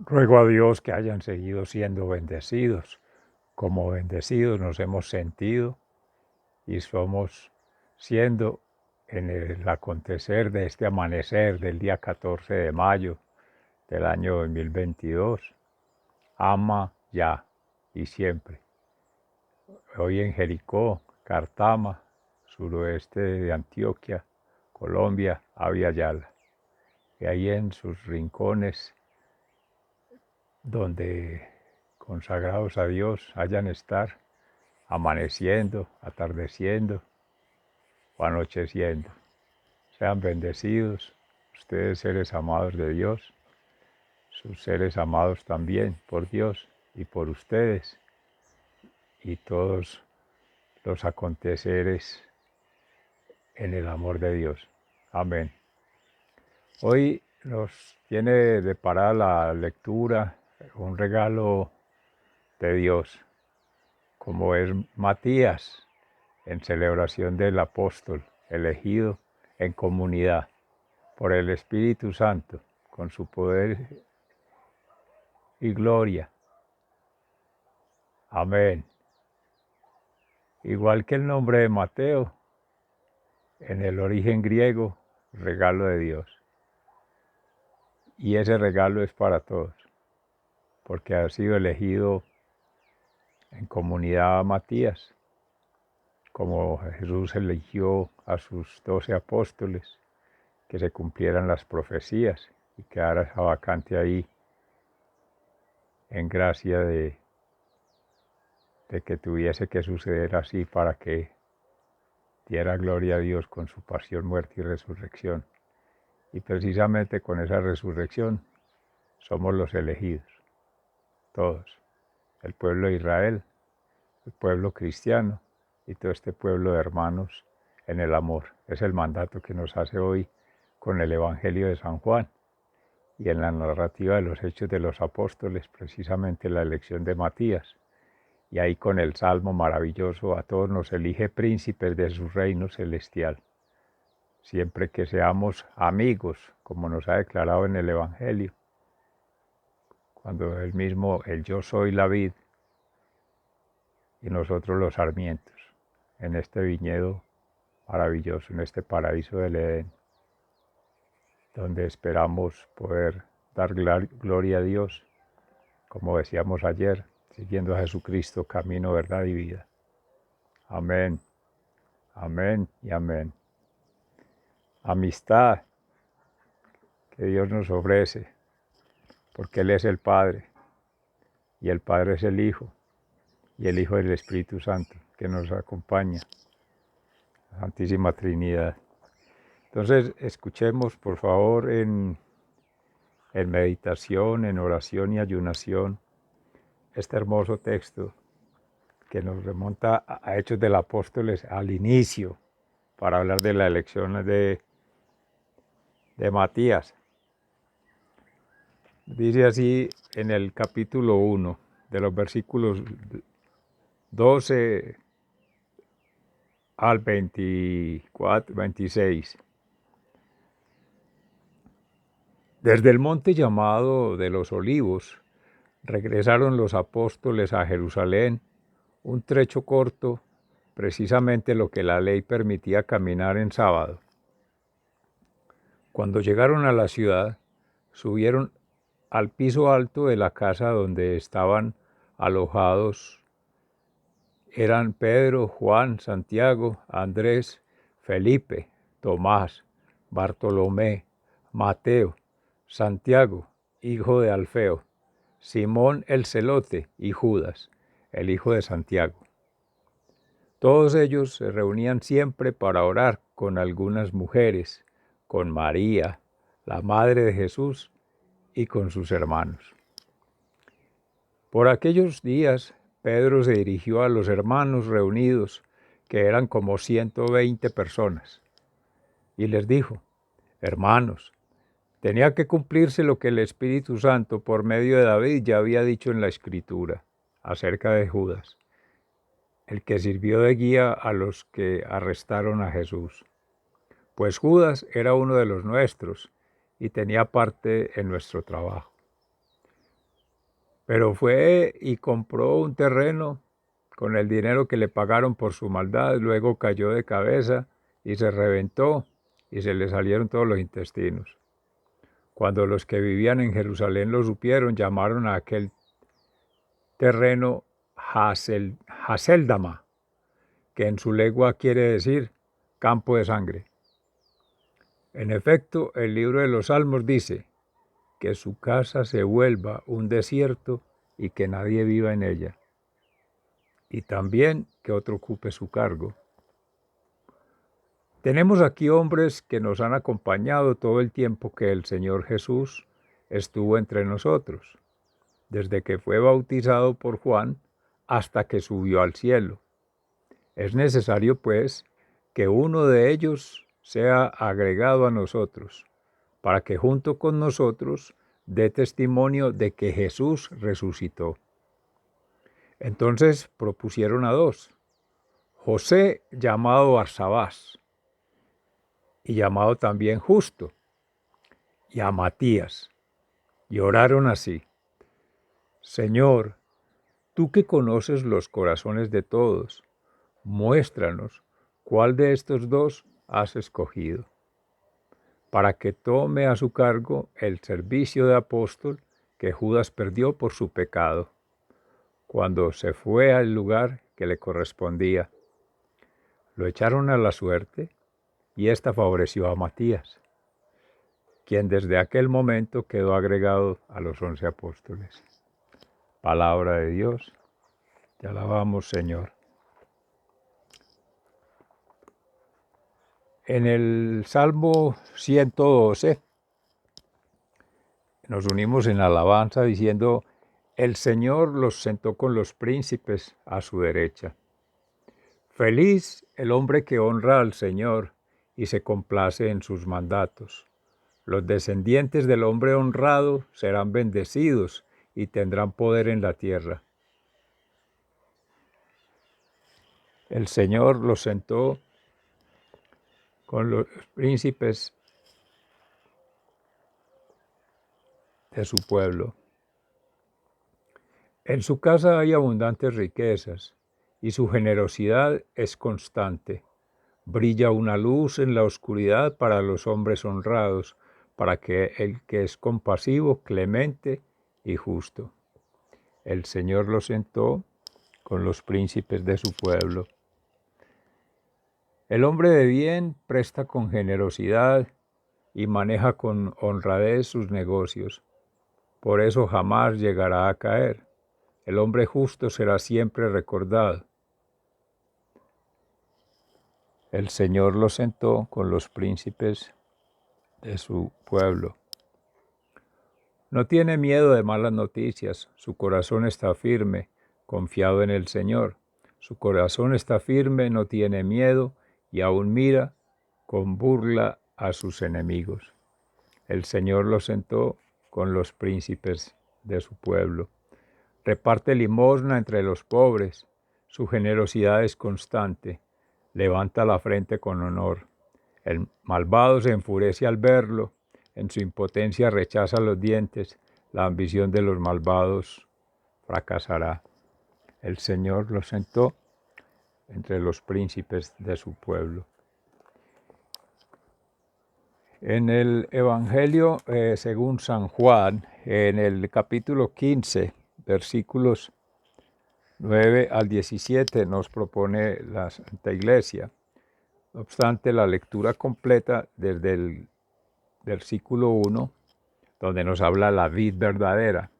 Ruego a Dios que hayan seguido siendo bendecidos, como bendecidos nos hemos sentido y somos siendo en el acontecer de este amanecer del día 14 de mayo del año 2022. Ama ya y siempre. Hoy en Jericó, Cartama, suroeste de Antioquia, Colombia, Abya Yala. Y ahí en sus rincones donde consagrados a Dios hayan estar amaneciendo, atardeciendo o anocheciendo. Sean bendecidos ustedes, seres amados de Dios, sus seres amados también por Dios y por ustedes y todos los aconteceres en el amor de Dios. Amén. Hoy nos tiene deparada la lectura un regalo de Dios, como es Matías, en celebración del apóstol elegido en comunidad por el Espíritu Santo, con su poder y gloria. Amén. Igual que el nombre de Mateo, en el origen griego, regalo de Dios. Y ese regalo es para todos, porque ha sido elegido en comunidad a Matías, como Jesús eligió a sus 12 apóstoles, que se cumplieran las profecías y quedara esa vacante ahí en gracia de que tuviese que suceder así para que diera gloria a Dios con su pasión, muerte y resurrección. Y precisamente con esa resurrección somos los elegidos, todos, el pueblo de Israel, el pueblo cristiano y todo este pueblo de hermanos en el amor. Es el mandato que nos hace hoy con el Evangelio de San Juan y en la narrativa de los Hechos de los Apóstoles, precisamente la elección de Matías. Y ahí con el salmo maravilloso, a todos nos elige príncipes de su reino celestial. Siempre que seamos amigos, como nos ha declarado en el Evangelio, cuando él mismo, el yo soy la vid y nosotros los sarmientos, en este viñedo maravilloso, en este paraíso del Edén, donde esperamos poder dar gloria a Dios, como decíamos ayer, siguiendo a Jesucristo, camino, verdad y vida. Amén, amén y amén. Amistad que Dios nos ofrece, porque Él es el Padre, y el Padre es el Hijo, y el Hijo es el Espíritu Santo, que nos acompaña, la Santísima Trinidad. Entonces, escuchemos, por favor, en meditación, en oración y ayunación, este hermoso texto que nos remonta a Hechos del Apóstoles al inicio, para hablar de la elección de Matías. Dice así en el capítulo 1, de los versículos 12 al 24, 26. Desde el monte llamado de los Olivos, regresaron los apóstoles a Jerusalén, un trecho corto, precisamente lo que la ley permitía caminar en sábado. Cuando llegaron a la ciudad, subieron al piso alto de la casa donde estaban alojados. Eran Pedro, Juan, Santiago, Andrés, Felipe, Tomás, Bartolomé, Mateo, Santiago, hijo de Alfeo, Simón el Celote y Judas, el hijo de Santiago. Todos ellos se reunían siempre para orar con algunas mujeres, con María, la madre de Jesús, y con sus hermanos. Por aquellos días, Pedro se dirigió a los hermanos reunidos, que eran como 120 personas, y les dijo: hermanos, tenía que cumplirse lo que el Espíritu Santo por medio de David ya había dicho en la Escritura acerca de Judas, el que sirvió de guía a los que arrestaron a Jesús. Pues Judas era uno de los nuestros y tenía parte en nuestro trabajo. Pero fue y compró un terreno con el dinero que le pagaron por su maldad, luego cayó de cabeza y se reventó y se le salieron todos los intestinos. Cuando los que vivían en Jerusalén lo supieron, llamaron a aquel terreno Haseldama, que en su lengua quiere decir campo de sangre. En efecto, el libro de los Salmos dice que su casa se vuelva un desierto y que nadie viva en ella, y también que otro ocupe su cargo. Tenemos aquí hombres que nos han acompañado todo el tiempo que el Señor Jesús estuvo entre nosotros, desde que fue bautizado por Juan hasta que subió al cielo. Es necesario, pues, que uno de ellos sea agregado a nosotros, para que junto con nosotros dé testimonio de que Jesús resucitó. Entonces propusieron a dos: José, llamado Barsabás, y llamado también Justo, y a Matías, y oraron así: Señor, tú que conoces los corazones de todos, muéstranos cuál de estos dos has escogido, para que tome a su cargo el servicio de apóstol que Judas perdió por su pecado, cuando se fue al lugar que le correspondía. Lo echaron a la suerte y ésta favoreció a Matías, quien desde aquel momento quedó agregado a los 11 apóstoles. Palabra de Dios, te alabamos, Señor. En el Salmo 112 nos unimos en alabanza diciendo: el Señor los sentó con los príncipes a su derecha. Feliz el hombre que honra al Señor y se complace en sus mandatos. Los descendientes del hombre honrado serán bendecidos y tendrán poder en la tierra. El Señor los sentó con los príncipes de su pueblo. En su casa hay abundantes riquezas y su generosidad es constante. Brilla una luz en la oscuridad para los hombres honrados, para que el que es compasivo, clemente y justo. El Señor lo sentó con los príncipes de su pueblo. El hombre de bien presta con generosidad y maneja con honradez sus negocios. Por eso jamás llegará a caer. El hombre justo será siempre recordado. El Señor lo sentó con los príncipes de su pueblo. No tiene miedo de malas noticias, su corazón está firme, confiado en el Señor. Su corazón está firme, no tiene miedo y aún mira con burla a sus enemigos. El Señor lo sentó con los príncipes de su pueblo. Reparte limosna entre los pobres, su generosidad es constante, levanta la frente con honor. El malvado se enfurece al verlo, en su impotencia rechaza los dientes, la ambición de los malvados fracasará. El Señor lo sentó entre los príncipes de su pueblo. En el Evangelio según San Juan, en el capítulo 15, versículos 9 al 17, nos propone la Santa Iglesia. No obstante, la lectura completa desde el versículo 1, donde nos habla la vid verdadera.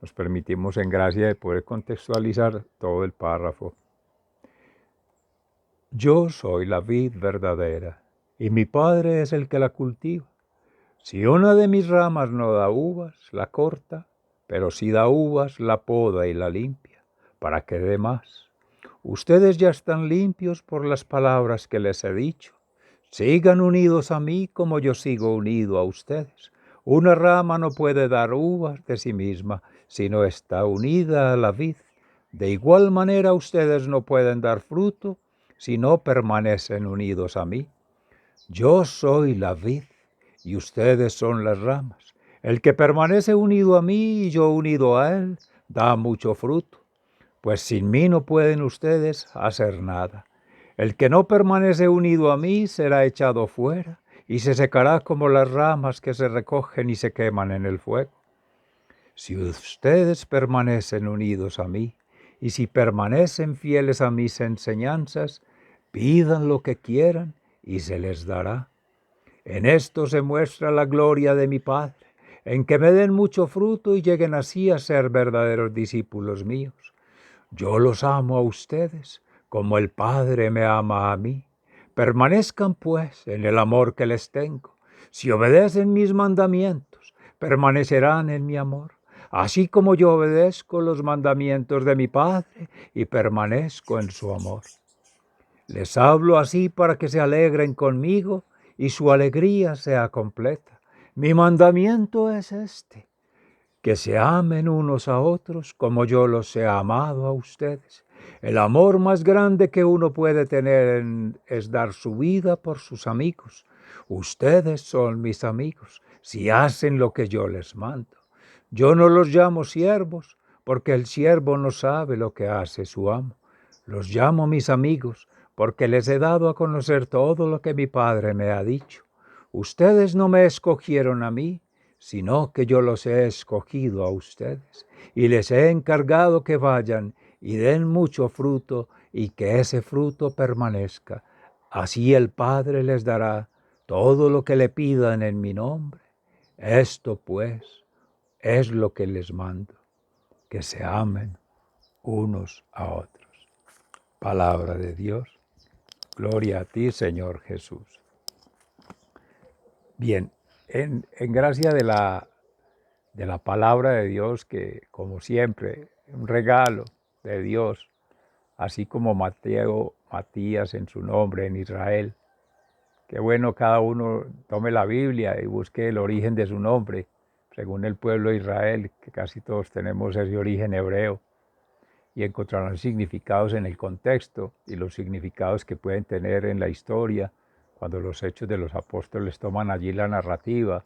Nos permitimos en gracia de poder contextualizar todo el párrafo. Yo soy la vid verdadera, y mi Padre es el que la cultiva. Si una de mis ramas no da uvas, la corta, pero si da uvas, la poda y la limpia, para que dé más. Ustedes ya están limpios por las palabras que les he dicho. Sigan unidos a mí como yo sigo unido a ustedes. Una rama no puede dar uvas de sí misma si no está unida a la vid. De igual manera ustedes no pueden dar fruto si no permanecen unidos a mí. Yo soy la vid y ustedes son las ramas. El que permanece unido a mí y yo unido a él, da mucho fruto, pues sin mí no pueden ustedes hacer nada. El que no permanece unido a mí será echado fuera y se secará como las ramas que se recogen y se queman en el fuego. Si ustedes permanecen unidos a mí y si permanecen fieles a mis enseñanzas, pidan lo que quieran y se les dará. En esto se muestra la gloria de mi Padre, en que me den mucho fruto y lleguen así a ser verdaderos discípulos míos. Yo los amo a ustedes, como el Padre me ama a mí. Permanezcan, pues, en el amor que les tengo. Si obedecen mis mandamientos, permanecerán en mi amor, así como yo obedezco los mandamientos de mi Padre y permanezco en su amor. Les hablo así para que se alegren conmigo y su alegría sea completa. Mi mandamiento es este: que se amen unos a otros como yo los he amado a ustedes. El amor más grande que uno puede tener es dar su vida por sus amigos. Ustedes son mis amigos si hacen lo que yo les mando. Yo no los llamo siervos, porque el siervo no sabe lo que hace su amo. Los llamo mis amigos, porque les he dado a conocer todo lo que mi Padre me ha dicho. Ustedes no me escogieron a mí, sino que yo los he escogido a ustedes y les he encargado que vayan y den mucho fruto y que ese fruto permanezca. Así el Padre les dará todo lo que le pidan en mi nombre. Esto, pues, es lo que les mando, que se amen unos a otros. Palabra de Dios. Gloria a ti, Señor Jesús. Bien, en gracia de la palabra de Dios, que como siempre, un regalo de Dios, así como Matías en su nombre en Israel. Qué bueno cada uno tome la Biblia y busque el origen de su nombre, según el pueblo de Israel, que casi todos tenemos ese origen hebreo, y encontrarán significados en el contexto y los significados que pueden tener en la historia, cuando los hechos de los apóstoles toman allí la narrativa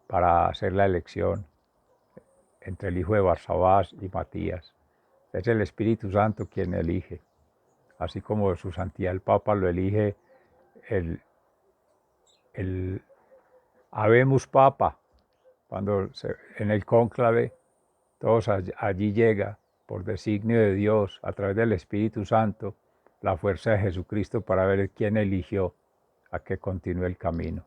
para hacer la elección entre el hijo de Barsabás y Matías. Es el Espíritu Santo quien elige, así como su santidad el Papa lo elige el Habemus Papa, cuando en el cónclave todos allí llega, por designio de Dios, a través del Espíritu Santo, la fuerza de Jesucristo para ver quién eligió a que continúe el camino.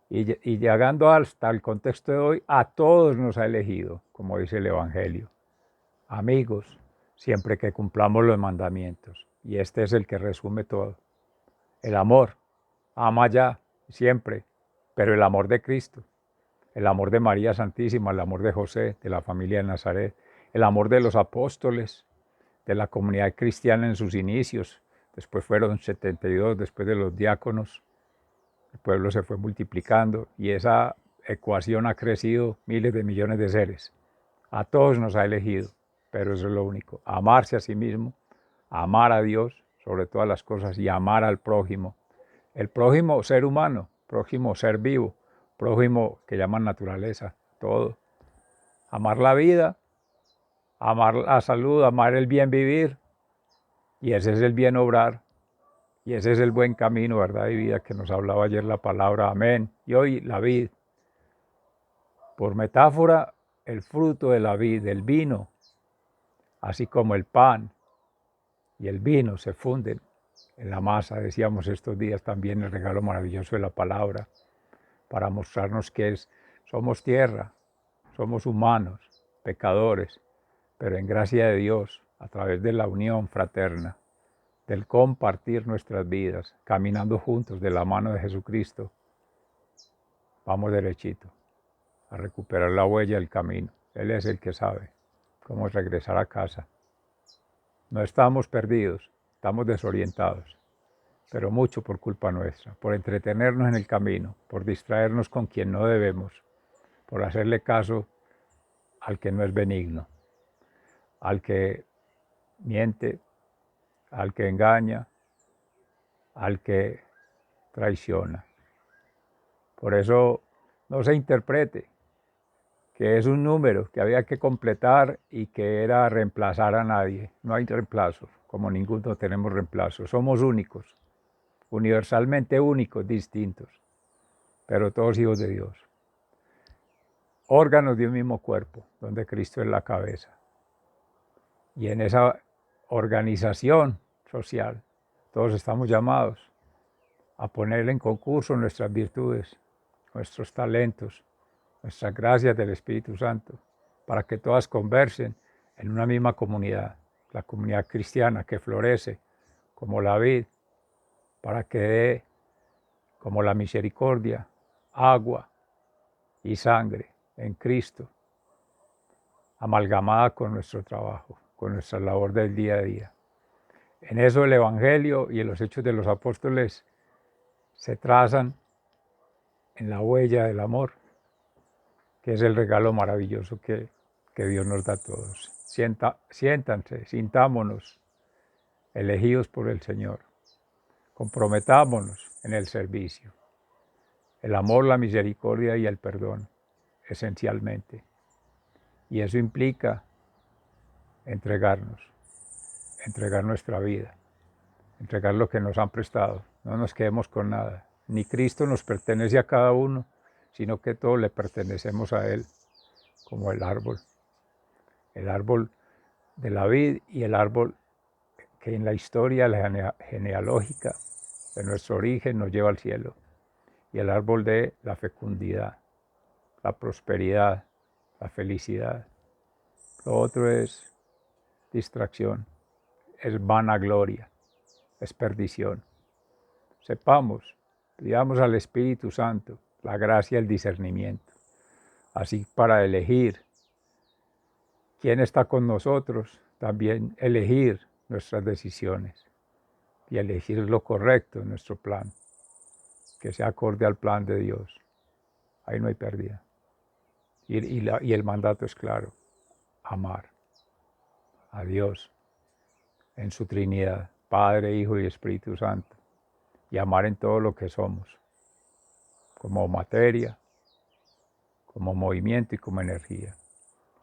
Y llegando hasta el contexto de hoy, a todos nos ha elegido, como dice el Evangelio. Amigos, siempre que cumplamos los mandamientos. Y este es el que resume todo. El amor, ama ya, siempre, pero el amor de Cristo, el amor de María Santísima, el amor de José, de la familia de Nazaret, el amor de los apóstoles, de la comunidad cristiana en sus inicios. Después fueron 72, después de los diáconos. El pueblo se fue multiplicando y esa ecuación ha crecido miles de millones de seres. A todos nos ha elegido, pero eso es lo único: amarse a sí mismo, amar a Dios sobre todas las cosas y amar al prójimo. El prójimo, ser humano; prójimo, ser vivo; prójimo, que llaman naturaleza, todo. Amar la vida, amar la salud, amar el bien vivir, y ese es el bien obrar, y ese es el buen camino, verdad y vida, que nos hablaba ayer la palabra amén, y hoy la vid. Por metáfora, el fruto de la vid, el vino, así como el pan y el vino se funden en la masa. Decíamos estos días también el regalo maravilloso de la palabra, para mostrarnos que somos tierra, somos humanos, pecadores, pero en gracia de Dios, a través de la unión fraterna, del compartir nuestras vidas, caminando juntos de la mano de Jesucristo, vamos derechito a recuperar la huella del camino. Él es el que sabe cómo regresar a casa. No estamos perdidos, estamos desorientados, pero mucho por culpa nuestra, por entretenernos en el camino, por distraernos con quien no debemos, por hacerle caso al que no es benigno, al que miente, al que engaña, al que traiciona. Por eso no se interprete que es un número que había que completar y que era reemplazar a nadie. No hay reemplazo, como ninguno tenemos reemplazo. Somos únicos, universalmente únicos, distintos, pero todos hijos de Dios. Órganos de un mismo cuerpo, donde Cristo es la cabeza. Y en esa organización social, todos estamos llamados a poner en concurso nuestras virtudes, nuestros talentos, nuestras gracias del Espíritu Santo, para que todas conversen en una misma comunidad, la comunidad cristiana que florece como la vid, para que dé como la misericordia, agua y sangre en Cristo, amalgamada con nuestro trabajo, con nuestra labor del día a día. En eso el Evangelio y los Hechos de los Apóstoles se trazan en la huella del amor, que es el regalo maravilloso que Dios nos da a todos. Siéntanse, sintámonos elegidos por el Señor. Comprometámonos en el servicio. El amor, la misericordia y el perdón, esencialmente. Y eso implica entregarnos, entregar nuestra vida, entregar lo que nos han prestado. No nos quedemos con nada. Ni Cristo nos pertenece a cada uno, sino que todos le pertenecemos a Él, como el árbol de la vid y el árbol que en la historia genealógica de nuestro origen nos lleva al cielo, y el árbol de la fecundidad, la prosperidad, la felicidad. Lo otro es distracción, es vanagloria, es perdición. Sepamos, pidamos al Espíritu Santo la gracia y el discernimiento, así para elegir quién está con nosotros, también elegir nuestras decisiones y elegir lo correcto en nuestro plan, que sea acorde al plan de Dios. Ahí no hay pérdida. Y el mandato es claro: amar a Dios en su Trinidad, Padre, Hijo y Espíritu Santo, y amar en todo lo que somos, como materia, como movimiento y como energía,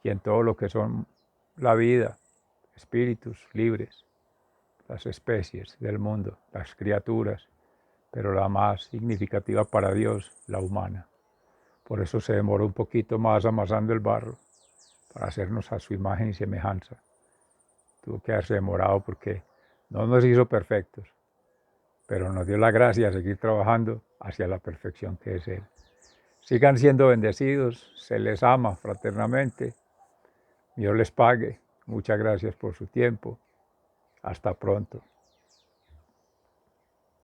y en todo lo que son la vida, espíritus libres, las especies del mundo, las criaturas, pero la más significativa para Dios, la humana. Por eso se demoró un poquito más amasando el barro, para hacernos a su imagen y semejanza. Tuvo que haberse demorado porque no nos hizo perfectos, pero nos dio la gracia de seguir trabajando hacia la perfección que es Él. Sigan siendo bendecidos, se les ama fraternamente. Dios les pague. Muchas gracias por su tiempo. Hasta pronto.